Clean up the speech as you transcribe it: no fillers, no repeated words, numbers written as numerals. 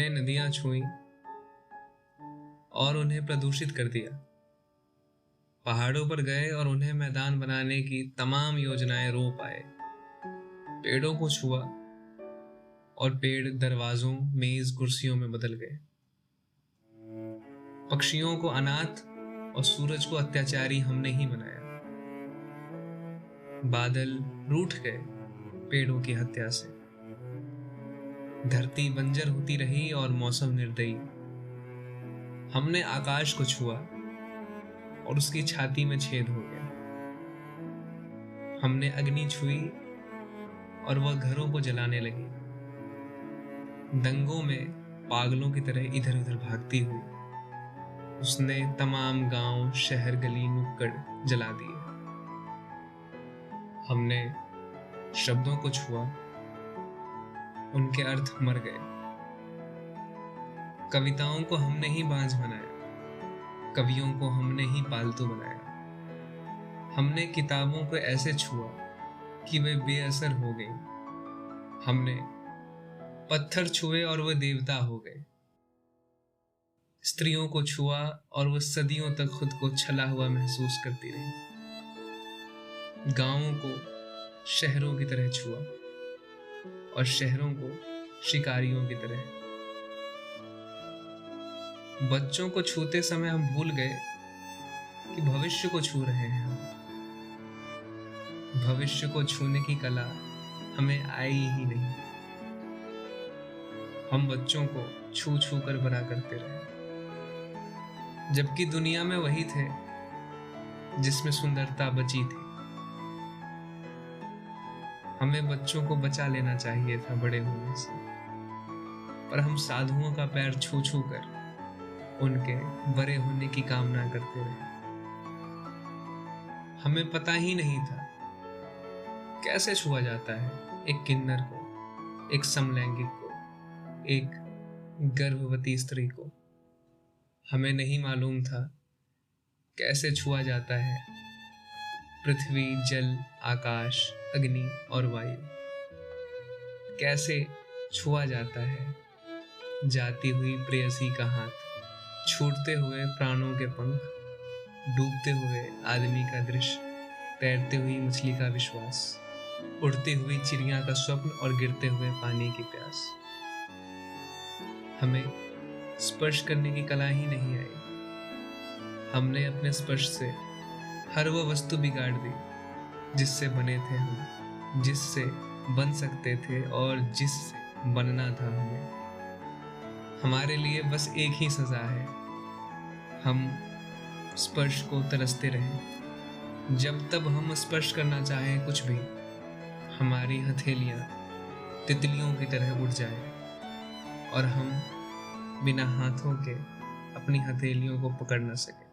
हमने नदियां छुई और उन्हें प्रदूषित कर दिया। पहाड़ों पर गए और उन्हें मैदान बनाने की तमाम योजनाएं रोप आए। पेड़ों को छुआ और पेड़ दरवाजों, मेज, कुर्सियों में बदल गए। पक्षियों को अनाथ और सूरज को अत्याचारी हमने ही बनाया। बादल रूठ गए पेड़ों की हत्या से। धरती बंजर होती रही और मौसम निर्दयी। हमने आकाश को छुआ और उसकी छाती में छेद हो गया। हमने अग्नि छुई और वह घरों को जलाने लगी। दंगों में पागलों की तरह इधर उधर भागती हुई उसने तमाम गांव, शहर, गली, नुक्कड़ जला दिए। हमने शब्दों को छुआ, उनके अर्थ मर गए। कविताओं को हमने ही बांझ बनाया, कवियों को हमने ही पालतू बनाया। हमने किताबों को ऐसे छुआ कि वे बेअसर हो गई। हमने पत्थर छुए और वे देवता हो गए। स्त्रियों को छुआ और वो सदियों तक खुद को छला हुआ महसूस करती रही। गांवों को शहरों की तरह छुआ और शहरों को शिकारियों की तरह। बच्चों को छूते समय हम भूल गए कि भविष्य को छू रहे हैं हम। भविष्य को छूने की कला हमें आई ही नहीं। हम बच्चों को छू छू कर बड़ा करते रहे, जबकि दुनिया में वही थे जिसमें सुंदरता बची थी। हमें बच्चों को बचा लेना चाहिए था बड़े होने से, पर हम साधुओं का पैर छू छू कर उनके बड़े होने की कामना करते रहे। हमें पता ही नहीं था कैसे छुआ जाता है एक किन्नर को, एक समलैंगिक को, एक गर्भवती स्त्री को। हमें नहीं मालूम था कैसे छुआ जाता है पृथ्वी, जल, आकाश, अग्नि और वायु। कैसे छुआ जाता है जाती हुई प्रेयसी का हाथ, छूटते हुए प्राणों के पंख, डूबते हुए आदमी का दृश्य, तैरते हुई मछली का विश्वास, उड़ती हुई चिड़िया का स्वप्न और गिरते हुए पानी की प्यास। हमें स्पर्श करने की कला ही नहीं आई। हमने अपने स्पर्श से हर वो वस्तु बिगाड़ दी जिससे बने थे हम, जिससे बन सकते थे और जिससे बनना था हमें। हमारे लिए बस एक ही सजा है, हम स्पर्श को तरसते रहें। जब तब हम स्पर्श करना चाहें कुछ भी, हमारी हथेलियां तितलियों की तरह उड़ जाए और हम बिना हाथों के अपनी हथेलियों को पकड़ न सके।